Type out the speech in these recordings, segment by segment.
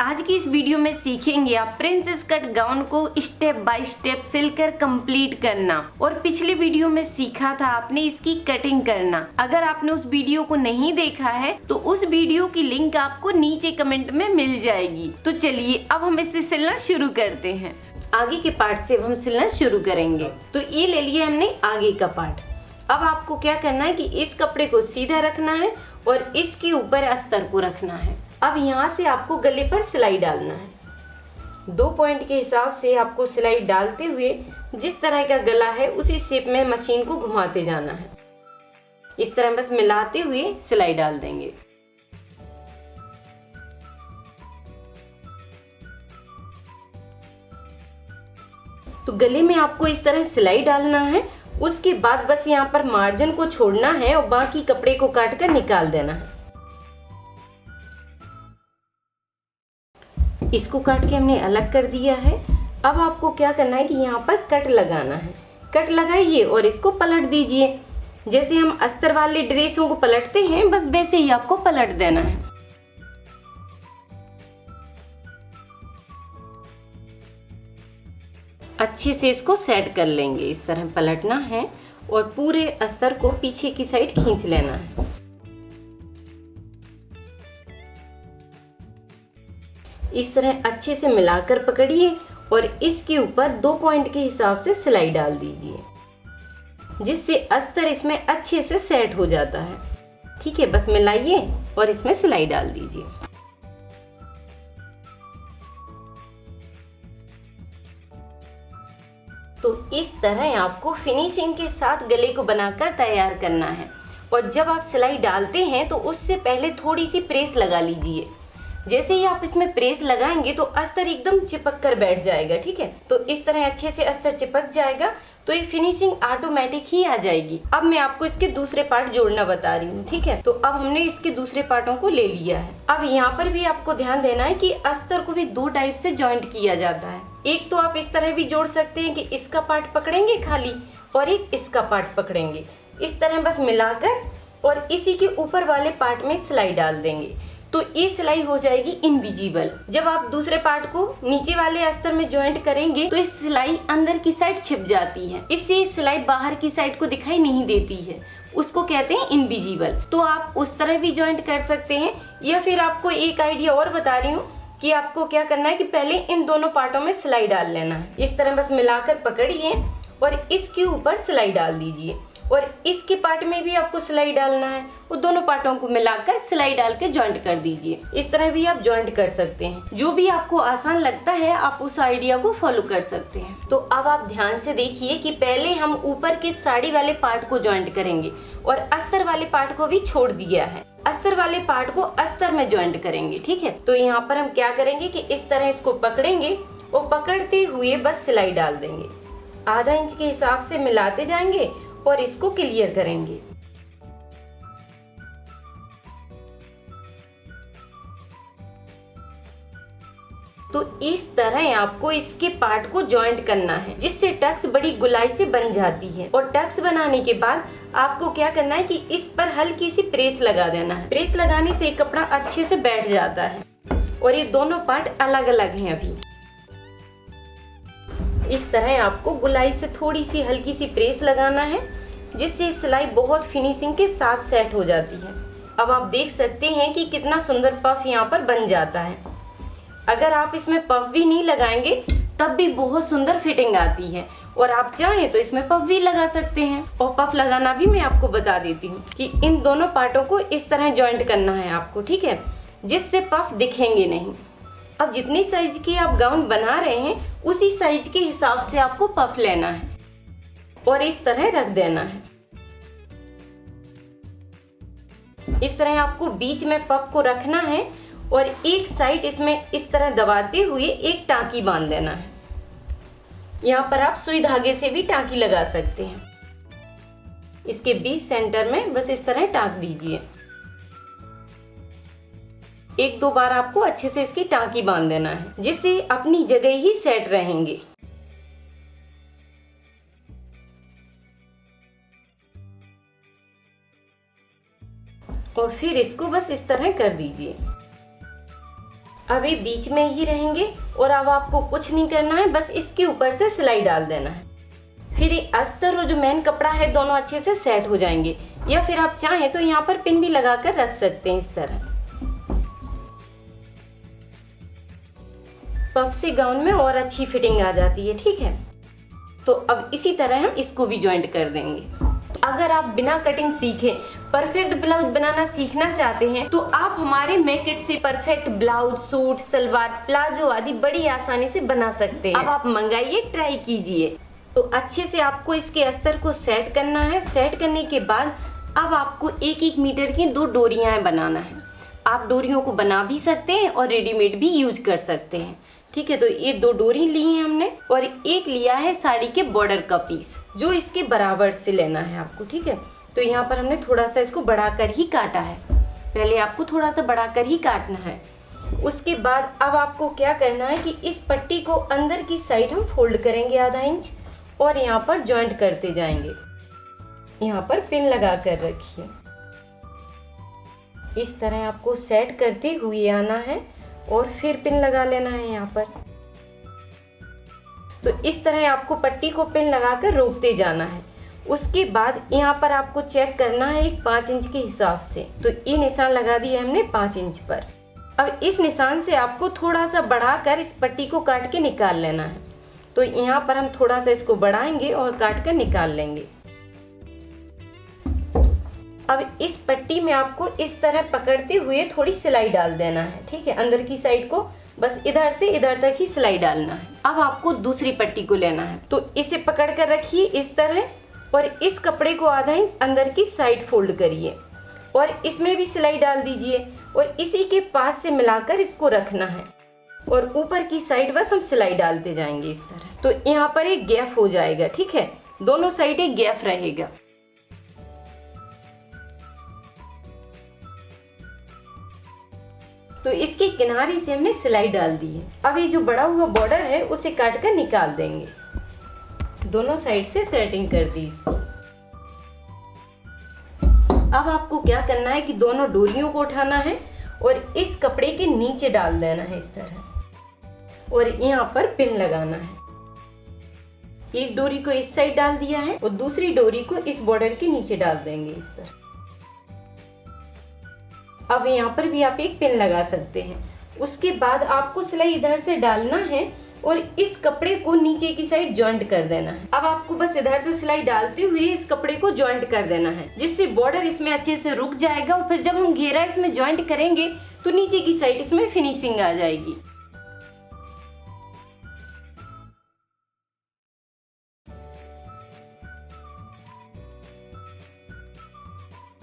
आज की इस वीडियो में सीखेंगे आप प्रिंसेस कट गाउन को स्टेप बाय स्टेप सिलकर कंप्लीट करना। और पिछली वीडियो में सीखा था आपने इसकी कटिंग करना। अगर आपने उस वीडियो को नहीं देखा है तो उस वीडियो की लिंक आपको नीचे कमेंट में मिल जाएगी। तो चलिए अब हम इसे सिलना शुरू करते हैं। आगे के पार्ट से हम सिलना शुरू करेंगे। तो ये ले लिया हमने आगे का पार्ट। अब आपको क्या करना है कि इस कपड़े को सीधा रखना है और इसके ऊपर अस्तर को रखना है। अब यहाँ से आपको गले पर सिलाई डालना है। 2 पॉइंट के हिसाब से आपको सिलाई डालते हुए जिस तरह का गला है उसी शेप में मशीन को घुमाते जाना है। इस तरह बस मिलाते हुए सिलाई डाल देंगे। तो गले में आपको इस तरह सिलाई डालना है। उसके बाद बस यहाँ पर मार्जिन को छोड़ना है और बाकी कपड़े को काट कर निकाल देना है। इसको काट के हमने अलग कर दिया है। अब आपको क्या करना है कि यहाँ पर कट लगाना है। कट लगाइए और इसको पलट दीजिए। जैसे हम अस्तर वाले ड्रेसों को पलटते हैं बस वैसे ही आपको पलट देना है। अच्छे से इसको सेट कर लेंगे। इस तरह पलटना है और पूरे अस्तर को पीछे की साइड खींच लेना है। इस तरह अच्छे से मिलाकर पकड़िए और इसके ऊपर 2 पॉइंट के हिसाब से सिलाई डाल दीजिए, जिससे अस्तर इसमें अच्छे से सेट हो जाता है। ठीक है, बस मिलाइए और इसमें सिलाई डाल दीजिए। तो इस तरह आपको फिनिशिंग के साथ गले को बनाकर तैयार करना है। और जब आप सिलाई डालते हैं तो उससे पहले थोड़ी सी प्रेस लगा लीजिए। जैसे ही आप इसमें प्रेस लगाएंगे तो अस्तर एकदम चिपक कर बैठ जाएगा। ठीक है, तो इस तरह अच्छे से अस्तर चिपक जाएगा तो ये फिनिशिंग ऑटोमेटिक ही आ जाएगी। अब मैं आपको इसके दूसरे पार्ट जोड़ना बता रही हूँ। ठीक है, तो अब हमने इसके दूसरे पार्टों को ले लिया है। अब यहाँ पर भी आपको ध्यान देना है कि अस्तर को भी 2 टाइप से जॉइंट किया जाता है। एक तो आप इस तरह भी जोड़ सकते हैं कि इसका पार्ट पकड़ेंगे खाली और एक इसका पार्ट पकड़ेंगे। इस तरह बस मिलाकर और इसी के ऊपर वाले पार्ट में सिलाई डाल देंगे तो ये सिलाई हो जाएगी इनविजिबल। जब आप दूसरे पार्ट को नीचे वाले अस्तर में ज्वाइंट करेंगे तो इस सिलाई अंदर की साइड छिप जाती है। इससे सिलाई बाहर की साइड को दिखाई नहीं देती है, उसको कहते हैं इनविजिबल। तो आप उस तरह भी ज्वाइंट कर सकते हैं या फिर आपको एक आइडिया और बता रही हूँ कि आपको क्या करना है कि पहले इन दोनों पार्टों में सिलाई डाल लेना है। इस तरह बस मिलाकर पकड़िए और इसके ऊपर सिलाई डाल दीजिए और इसके पार्ट में भी आपको सिलाई डालना है। वो दोनों पार्टों को मिलाकर सिलाई डाल के ज्वाइंट कर दीजिए। इस तरह भी आप ज्वाइंट कर सकते हैं। जो भी आपको आसान लगता है आप उस आइडिया को फॉलो कर सकते हैं। तो अब आप ध्यान से देखिए कि पहले हम ऊपर के साड़ी वाले पार्ट को ज्वाइंट करेंगे और अस्तर वाले पार्ट को भी छोड़ दिया है। अस्तर वाले पार्ट को अस्तर में ज्वाइंट करेंगे। ठीक है, तो यहाँ पर हम क्या करेंगे कि इस तरह इसको पकड़ेंगे और पकड़ते हुए बस सिलाई डाल देंगे। आधा इंच के हिसाब से मिलाते जाएंगे और इसको क्लियर करेंगे। तो इस तरह आपको इसके पार्ट को जॉइंट करना है, जिससे टक्स बड़ी गुलाई से बन जाती है। और टक्स बनाने के बाद आपको क्या करना है कि इस पर हल्की सी प्रेस लगा देना है। प्रेस लगाने से कपड़ा अच्छे से बैठ जाता है। और ये दोनों पार्ट अलग अलग हैं अभी। इस तरह आपको गुलाई से थोड़ी सी हल्की सी प्रेस लगाना है, जिससे सिलाई बहुत फिनिशिंग के साथ सेट हो जाती है। अब आप देख सकते हैं कि कितना सुंदर पफ यहाँ पर बन जाता है। अगर आप इसमें पफ भी नहीं लगाएंगे तब भी बहुत सुंदर फिटिंग आती है। और आप चाहें तो इसमें पफ भी लगा सकते हैं। और पफ लगाना भी मैं आपको बता देती हूँ कि इन दोनों पार्टों को इस तरह ज्वाइंट करना है आपको। ठीक है, जिससे पफ दिखेंगे नहीं। अब जितनी साइज की आप गाउन बना रहे हैं उसी साइज के हिसाब से आपको पफ लेना है और इस तरह रख देना है। इस तरह आपको बीच में पफ को रखना है और एक साइड इसमें इस तरह दबाते हुए एक टांकी बांध देना है। यहाँ पर आप सुई धागे से भी टांकी लगा सकते हैं। इसके बीच सेंटर में बस इस तरह टांक दीजिए। 1-2 बार आपको अच्छे से इसकी टांकी बांध देना है, जिससे अपनी जगह ही सेट रहेंगे। और फिर इसको बस इस तरह कर दीजिए। अब ये बीच में ही रहेंगे और अब आपको कुछ नहीं करना है, बस इसके ऊपर से सिलाई डाल देना है। फिर ये अस्तर और जो मेन कपड़ा है दोनों अच्छे से सेट हो जाएंगे। या फिर आप चाहें तो यहाँ पर पिन भी लगा कर रख सकते हैं इस तरह। पफ से गाउन में और अच्छी फिटिंग आ जाती है। ठीक है, तो अब इसी तरह हम इसको भी ज्वाइंट कर देंगे। तो अगर आप बिना कटिंग सीखे परफेक्ट ब्लाउज बनाना सीखना चाहते हैं तो आप हमारे मेक इट से perfect blouse, suit, salwar, palazzo आदि बड़ी आसानी से बना सकते हैं। अब आप मंगाइए, ट्राई कीजिए। तो अच्छे से आपको इसके अस्तर को सेट करना है। सेट करने के बाद अब आपको 1-1 मीटर की 2 डोरियां बनाना है। आप डोरियों को बना भी सकते हैं और रेडीमेड भी यूज कर सकते हैं। ठीक है, तो ये 2 डोरी ली है हमने और एक लिया है साड़ी के बॉर्डर का पीस जो इसके बराबर से लेना है आपको। ठीक है, तो यहाँ पर हमने थोड़ा सा इसको बढ़ाकर ही काटा है। पहले आपको थोड़ा सा बढ़ाकर ही काटना है। उसके बाद अब आपको क्या करना है कि इस पट्टी को अंदर की साइड हम फोल्ड करेंगे आधा इंच और यहाँ पर जॉइंट करते जाएंगे। यहाँ पर पिन लगा कर रखिए। इस तरह आपको सेट करते हुए आना है और फिर पिन लगा लेना है यहाँ पर। तो इस तरह आपको पट्टी को पिन लगाकर रोकते जाना है। उसके बाद यहाँ पर आपको चेक करना है एक 5 इंच के हिसाब से। तो ये निशान लगा दिया हमने 5 इंच पर। अब इस निशान से आपको थोड़ा सा बढ़ाकर इस पट्टी को काट के निकाल लेना है। तो यहाँ पर हम थोड़ा सा इसको बढ़ाएंगे और काट कर निकाल लेंगे। अब इस पट्टी में आपको इस तरह पकड़ते हुए थोड़ी सिलाई डाल देना है। ठीक है, अंदर की साइड को बस इधर से इधर तक ही सिलाई डालना है। अब आपको दूसरी पट्टी को लेना है। तो इसे पकड़ कर रखिए इस तरह और इस कपड़े को आधा इंच अंदर की साइड फोल्ड करिए और इसमें भी सिलाई डाल दीजिए और इसी के पास से मिलाकर इसको रखना है और ऊपर की साइड बस हम सिलाई डालते जाएंगे इस तरह। तो यहाँ पर एक गैप हो जाएगा। ठीक है, दोनों साइड एक गैप रहेगा। तो इसके किनारे से हमने सिलाई डाल दी है। अब ये जो बड़ा हुआ बॉर्डर है उसे काट कर निकाल देंगे। दोनों साइड से सेटिंग कर दी इसकी। अब आपको क्या करना है कि दोनों डोरियों को उठाना है और इस कपड़े के नीचे डाल देना है इस तरह और यहाँ पर पिन लगाना है। एक डोरी को इस साइड डाल दिया है और दूसरी डोरी को इस बॉर्डर के नीचे डाल देंगे इस तरह। अब यहाँ पर भी आप एक पिन लगा सकते हैं। उसके बाद आपको सिलाई इधर से डालना है और इस कपड़े को नीचे की साइड जॉइंट कर देना है। अब आपको बस इधर से सिलाई डालते हुए इस कपड़े को जॉइंट कर देना है, जिससे बॉर्डर इसमें अच्छे से रुक जाएगा और फिर जब हम घेरा इसमें जॉइंट करेंगे तो नीचे की साइड इसमें फिनिशिंग आ जाएगी।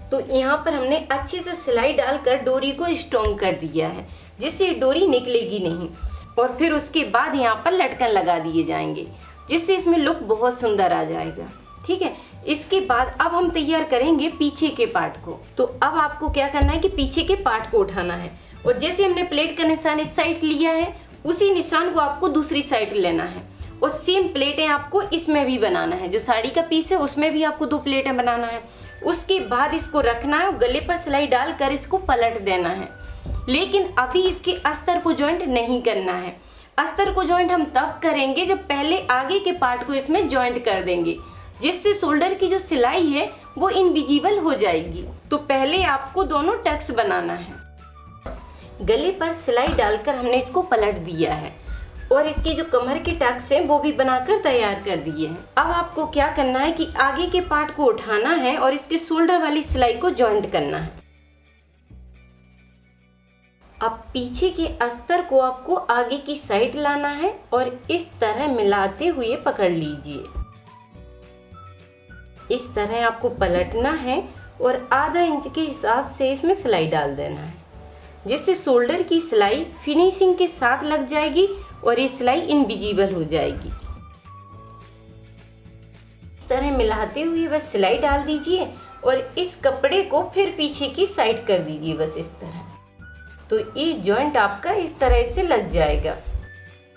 तो यहाँ पर हमने अच्छे से सिलाई डालकर डोरी को स्ट्रॉन्ग कर दिया है, जिससे डोरी निकलेगी नहीं। और फिर उसके बाद यहाँ पर लटकन लगा दिए जाएंगे, जिससे इसमें लुक बहुत सुंदर आ जाएगा। ठीक है, इसके बाद अब हम तैयार करेंगे पीछे के पार्ट को। तो अब आपको क्या करना है कि पीछे के पार्ट को उठाना है और जैसे हमने प्लेट का निशान इस साइड लिया है उसी निशान को आपको दूसरी साइड लेना है और सेम प्लेटें आपको इसमें भी बनाना है। जो साड़ी का पीस है उसमें भी आपको 2 प्लेटें बनाना है। उसके बाद इसको रखना है और गले पर सिलाई डालकर इसको पलट देना है। लेकिन अभी इसके अस्तर को जॉइंट नहीं करना है। अस्तर को जॉइंट हम तब करेंगे जब पहले आगे के पार्ट को इसमें जॉइंट कर देंगे, जिससे शोल्डर की जो सिलाई है वो इनविजिबल हो जाएगी। तो पहले आपको दोनों टक्स बनाना है। गले पर सिलाई डालकर हमने इसको पलट दिया है और इसकी जो कमर के टक्स हैं वो भी बनाकर तैयार कर दिए हैं। अब आपको क्या करना है कि आगे के पार्ट को उठाना है और इसके शोल्डर वाली सिलाई को जॉइंट करना है। अब पीछे के अस्तर को आपको आगे की साइड लाना है और इस तरह मिलाते हुए पकड़ लीजिए। इस तरह आपको पलटना है और आधा इंच के हिसाब से इसमें सिलाई डाल देना है, जिससे शोल्डर की सिलाई फिनिशिंग के साथ लग जाएगी और ये सिलाई इनविजिबल हो जाएगी। इस तरह मिलाते हुए बस सिलाई डाल दीजिए और इस कपड़े को फिर पीछे की साइड कर दीजिए बस इस तरह। तो ये जॉइंट आपका इस तरह से लग जाएगा।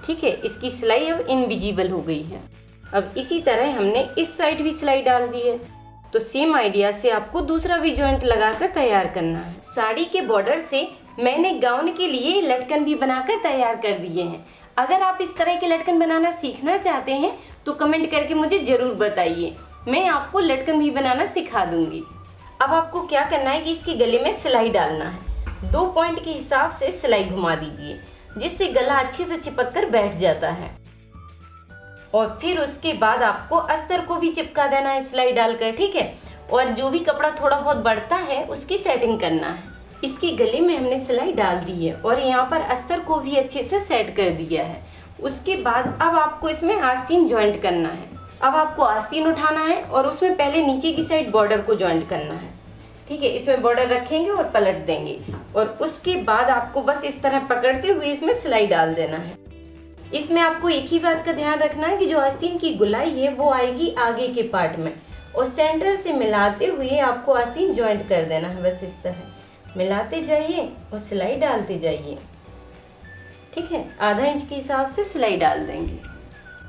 ठीक है, इसकी सिलाई अब इनविजिबल हो गई है। अब इसी तरह हमने इस साइड भी सिलाई डाल दी है। तो सेम आइडिया से आपको दूसरा भी जॉइंट लगाकर तैयार करना है। साड़ी के बॉर्डर से मैंने गाउन के लिए लटकन भी बनाकर तैयार कर दिए हैं। अगर आप इस तरह के लटकन बनाना सीखना चाहते हैं तो कमेंट करके मुझे जरूर बताइए, मैं आपको लटकन भी बनाना सिखा दूंगी। अब आपको क्या करना है कि इसके गले में सिलाई डालना है। 2 पॉइंट के हिसाब से सिलाई घुमा दीजिए, जिससे गला अच्छे से चिपक कर बैठ जाता है। और फिर उसके बाद आपको अस्तर को भी चिपका देना है सिलाई डालकर, ठीक है। और जो भी कपड़ा थोड़ा बहुत बढ़ता है उसकी सेटिंग करना है। इसके गले में हमने सिलाई डाल दी है और यहाँ पर अस्तर को भी अच्छे से सेट कर दिया है। उसके बाद अब आपको इसमें आस्तीन ज्वाइंट करना है। अब आपको आस्तीन उठाना है और उसमें पहले नीचे की साइड बॉर्डर को ज्वाइंट करना है, ठीक है। इसमें बॉर्डर रखेंगे और पलट देंगे और उसके बाद आपको बस इस तरह पकड़ते हुए इसमें सिलाई डाल देना है। इसमें आपको एक ही बात का ध्यान रखना है कि जो आस्तीन की गुलाई है वो आएगी आगे के पार्ट में और सेंटर से मिलाते हुए आपको आस्तीन ज्वाइंट कर देना है। बस इस तरह मिलाते जाइए और सिलाई डालते जाइए, ठीक है। आधा इंच के हिसाब से सिलाई डाल देंगे।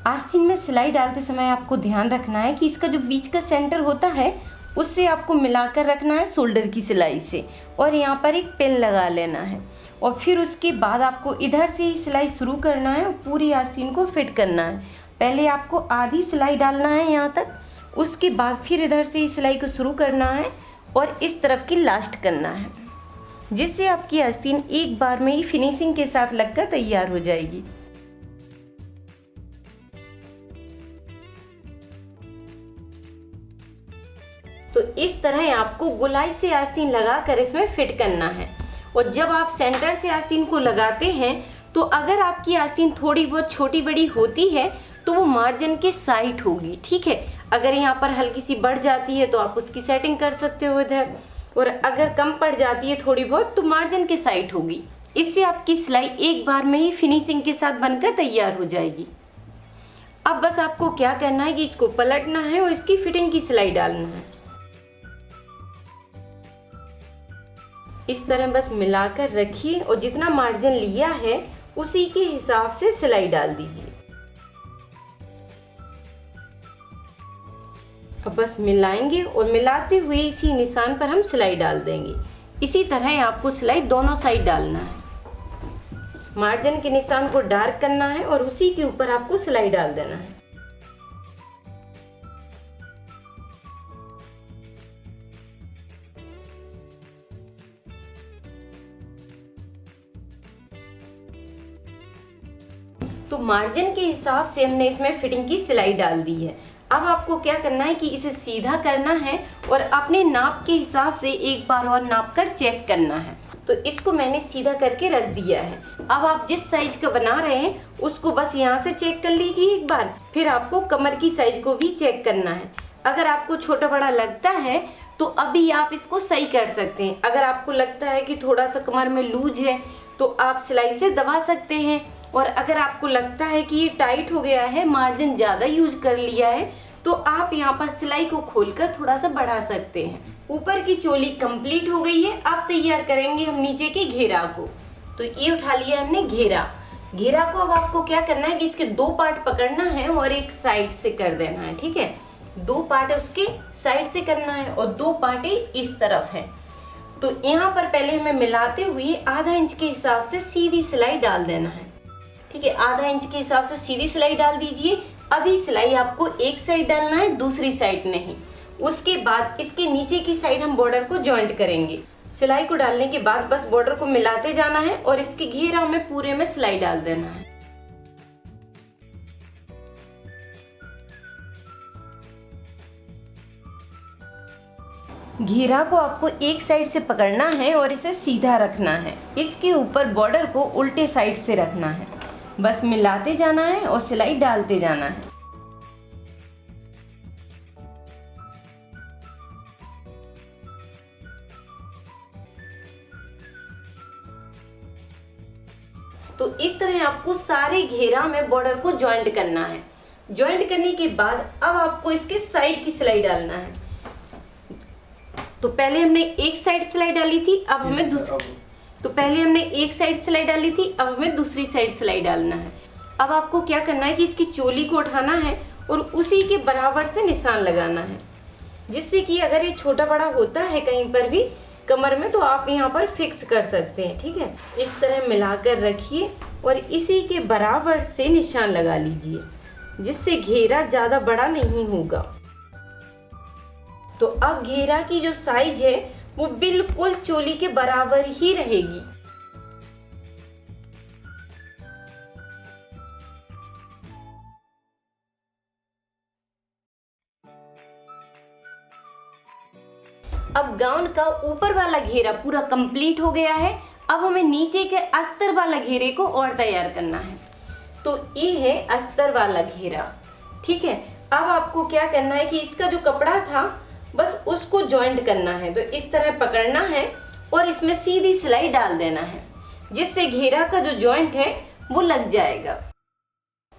आस्तीन में सिलाई डालते समय आपको ध्यान रखना है कि इसका जो बीच का सेंटर होता है उससे आपको मिलाकर रखना है शोल्डर की सिलाई से, और यहाँ पर एक पिन लगा लेना है। और फिर उसके बाद आपको इधर से ही सिलाई शुरू करना है और पूरी आस्तीन को फिट करना है। पहले आपको आधी सिलाई डालना है यहाँ तक, उसके बाद फिर इधर से ही सिलाई को शुरू करना है और इस तरफ की लास्ट करना है, जिससे आपकी आस्तीन एक बार में ही फिनिशिंग के साथ लगकर तैयार हो जाएगी। तो इस तरह आपको गोलाई से आस्तीन लगाकर इसमें फिट करना है। और जब आप सेंटर से आस्तीन को लगाते हैं तो अगर आपकी आस्तीन थोड़ी बहुत छोटी बड़ी होती है तो वो मार्जिन के साइड होगी, ठीक है। अगर यहाँ पर हल्की सी बढ़ जाती है तो आप उसकी सेटिंग कर सकते हो इधर, और अगर कम पड़ जाती है थोड़ी बहुत तो मार्जिन के साइड होगी। इससे आपकी सिलाई एक बार में ही फिनिशिंग के साथ बनकर तैयार हो जाएगी। अब बस आपको क्या करना है कि इसको पलटना है और इसकी फिटिंग की सिलाई डालना है। इस तरह बस मिलाकर रखिए और जितना मार्जिन लिया है उसी के हिसाब से सिलाई डाल दीजिए। अब बस मिलाएंगे और मिलाते हुए इसी निशान पर हम सिलाई डाल देंगे। इसी तरह आपको सिलाई दोनों साइड डालना है। मार्जिन के निशान को डार्क करना है और उसी के ऊपर आपको सिलाई डाल देना है। तो मार्जिन के हिसाब से हमने इसमें फिटिंग की सिलाई डाल दी है। अब आपको क्या करना है कि इसे सीधा करना है और अपने नाप के हिसाब से एक बार और नाप कर चेक करना है। तो इसको मैंने सीधा करके रख दिया है। अब आप जिस साइज का बना रहे हैं उसको बस यहाँ से चेक कर लीजिए एक बार। फिर आपको कमर की साइज को भी चेक करना है। अगर आपको छोटा बड़ा लगता है तो अभी आप इसको सही कर सकते हैं। अगर आपको लगता है कि थोड़ा सा कमर में लूज है तो आप सिलाई से दबा सकते हैं, और अगर आपको लगता है कि ये टाइट हो गया है, मार्जिन ज़्यादा यूज कर लिया है, तो आप यहाँ पर सिलाई को खोलकर थोड़ा सा बढ़ा सकते हैं। ऊपर की चोली कंप्लीट हो गई है। अब तैयार करेंगे हम नीचे के घेरा को। तो ये उठा लिया हमने घेरा। घेरा को अब आपको क्या करना है कि इसके 2 पार्ट पकड़ना है और एक साइड से कर देना है, ठीक है। 2 पार्ट उसके साइड से करना है और 2 पार्ट इस तरफ है। तो यहाँ पर पहले हमें मिलाते हुए आधा इंच के हिसाब से सीधी सिलाई डाल देना है, ठीक है। आधा इंच के हिसाब से सीधी सिलाई डाल दीजिए। अभी सिलाई आपको एक साइड डालना है, दूसरी साइड नहीं। उसके बाद इसके नीचे की साइड हम बॉर्डर को जॉइंट करेंगे। सिलाई को डालने के बाद बस बॉर्डर को मिलाते जाना है और इसके घेरा में पूरे में सिलाई डाल देना है। घेरा को आपको एक साइड से पकड़ना है और इसे सीधा रखना है। इसके ऊपर बॉर्डर को उल्टे साइड से रखना है। बस मिलाते जाना है और सिलाई डालते जाना है। तो इस तरह आपको सारे घेरा में बॉर्डर को ज्वाइंट करना है। ज्वाइंट करने के बाद अब आपको इसके साइड की सिलाई डालना है। तो पहले हमने एक साइड सिलाई डाली थी, अब हमें एक साइड सिलाई डाली थी, अब हमें दूसरी साइड सिलाई डालना है। अब आपको क्या करना है कि इसकी चोली को उठाना है और उसी के बराबर से निशान लगाना है, जिससे कि अगर ये छोटा बड़ा होता है कहीं पर भी कमर में, तो आप यहाँ पर फिक्स कर सकते हैं। ठीक है, इस तरह मिलाकर रखिए और इसी के बराबर से निशान लगा लीजिए, जिससे घेरा ज्यादा बड़ा नहीं होगा। तो अब घेरा की जो साइज है वो बिल्कुल चोली के बराबर ही रहेगी। अब गाउन का ऊपर वाला घेरा पूरा कंप्लीट हो गया है। अब हमें नीचे के अस्तर वाला घेरे को और तैयार करना है। तो ये है अस्तर वाला घेरा। ठीक है, अब आपको क्या करना है कि इसका जो कपड़ा था बस उसको जॉइंट करना है। तो इस तरह पकड़ना है और इसमें सीधी सिलाई डाल देना है, जिससे घेरा का जो जॉइंट है वो लग जाएगा।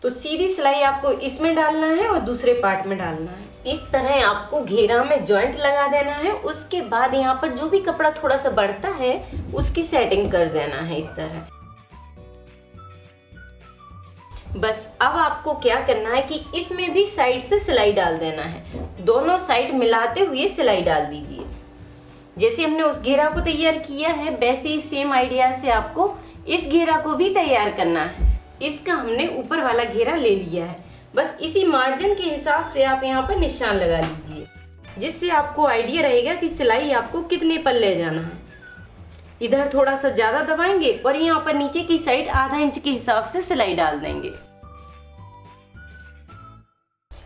तो सीधी सिलाई आपको इसमें डालना है और दूसरे पार्ट में डालना है। इस तरह आपको घेरा में जॉइंट लगा देना है। उसके बाद यहाँ पर जो भी कपड़ा थोड़ा सा बढ़ता है उसकी सेटिंग कर देना है इस तरह। बस अब आपको क्या करना है कि इसमें भी साइड से सिलाई डाल देना है। दोनों साइड मिलाते हुए सिलाई डाल दीजिए। जैसे हमने उस घेरा को तैयार किया है वैसे ही सेम आइडिया से आपको इस घेरा को भी तैयार करना है। इसका हमने ऊपर वाला घेरा ले लिया है। बस इसी मार्जिन के हिसाब से आप यहाँ पर निशान लगा लीजिए, जिससे आपको आइडिया रहेगा कि सिलाई आपको कितने पर ले जाना है। इधर थोड़ा सा ज्यादा दबाएंगे और यहाँ पर नीचे की साइड आधा इंच के हिसाब से सिलाई डाल देंगे।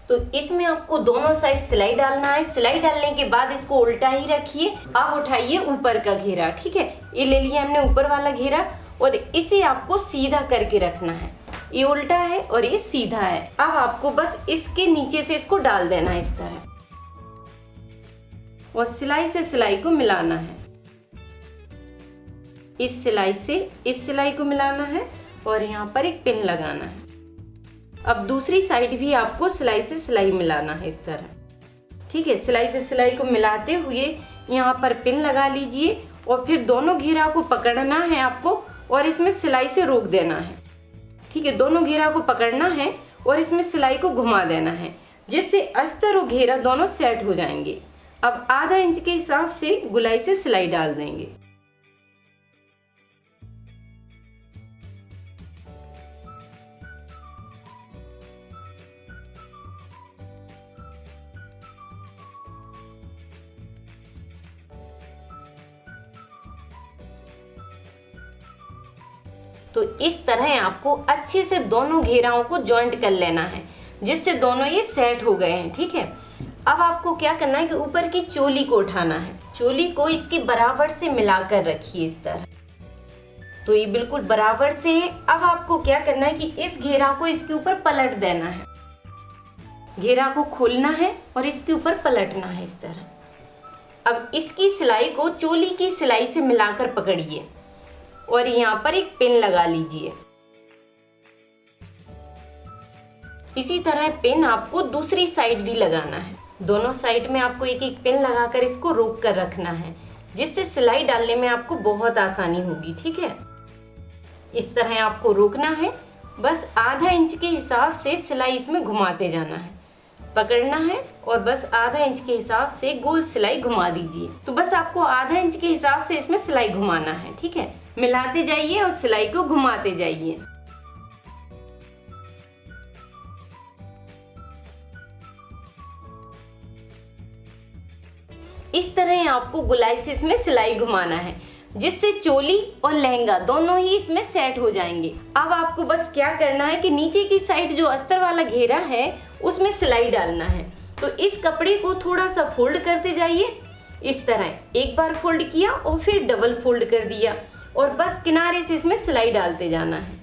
तो इसमें आपको दोनों साइड सिलाई डालना है। सिलाई डालने के बाद इसको उल्टा ही रखिए। अब उठाइए ऊपर का घेरा। ठीक है, ये ले लिया हमने ऊपर वाला घेरा और इसे आपको सीधा करके रखना है। ये उल्टा है और ये सीधा है। अब आपको बस इसके नीचे से इसको डाल देना है इस तरह और सिलाई से सिलाई को मिलाना है। इस सिलाई से इस सिलाई को मिलाना है और यहाँ पर एक पिन लगाना है। अब दूसरी साइड भी आपको सिलाई से सिलाई मिलाना है इस तरह। ठीक है, सिलाई से सिलाई को मिलाते हुए यहाँ पर पिन लगा लीजिए और फिर दोनों घेरा को पकड़ना है आपको और इसमें सिलाई से रोक देना है। ठीक है, दोनों घेरा को पकड़ना है और इसमें सिलाई को घुमा देना है, जिससे अस्तर और घेरा दोनों सेट हो जाएंगे। अब आधा इंच के हिसाब से गुलाई से सिलाई डाल देंगे। तो इस तरह आपको अच्छे से दोनों घेराओं को जॉइंट कर लेना है, जिससे दोनों ये सेट हो गए हैं। ठीक है, अब आपको क्या करना है कि ऊपर की चोली को उठाना है। चोली को इसके बराबर से मिलाकर रखिए इस तरह। तो ये बिल्कुल बराबर से है। अब आपको क्या करना है कि इस घेरा को इसके ऊपर पलट देना है। घेरा को खोलना है और इसके ऊपर पलटना है इस तरह। अब इसकी सिलाई को चोली की सिलाई से मिलाकर पकड़िए और यहाँ पर एक पिन लगा लीजिए। इसी तरह पिन आपको दूसरी साइड भी लगाना है। दोनों साइड में आपको एक एक पिन लगाकर इसको रोक कर रखना है, जिससे सिलाई डालने में आपको बहुत आसानी होगी। ठीक है, इस तरह आपको रोकना है। बस आधा इंच के हिसाब से सिलाई इसमें घुमाते जाना है। पकड़ना है और बस आधा इंच के हिसाब से गोल सिलाई घुमा दीजिए। तो बस आपको आधा इंच के हिसाब से इसमें सिलाई घुमाना है। ठीक है, मिलाते जाइए और सिलाई को घुमाते जाइए। इस तरह आपको गुलाई से इसमें सिलाई घुमाना है, जिससे चोली और लहंगा दोनों ही इसमें सेट हो जाएंगे। अब आपको बस क्या करना है कि नीचे की साइड जो अस्तर वाला घेरा है उसमें सिलाई डालना है। तो इस कपड़े को थोड़ा सा फोल्ड करते जाइए। इस तरह एक बार फोल्ड किया और फिर डबल फोल्ड कर दिया और बस किनारे से इसमें सिलाई डालते जाना है,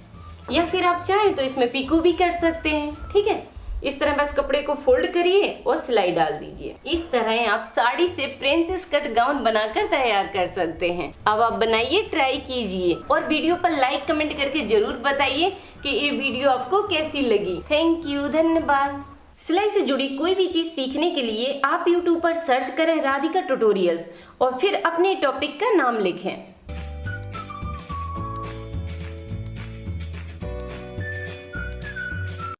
या फिर आप चाहें तो इसमें पिको भी कर सकते हैं। ठीक है, इस तरह बस कपड़े को फोल्ड करिए और सिलाई डाल दीजिए। इस तरह आप साड़ी से प्रिंसेस कट गाउन बनाकर तैयार कर सकते हैं। अब आप बनाइए, ट्राई कीजिए और वीडियो पर लाइक कमेंट करके जरूर बताइए कि ये वीडियो आपको कैसी लगी। थैंक यू, धन्यवाद। सिलाई से जुड़ी कोई भी चीज सीखने के लिए आप YouTube पर सर्च करें राधिका ट्यूटोरियल्स और फिर अपने टॉपिक का नाम लिखें।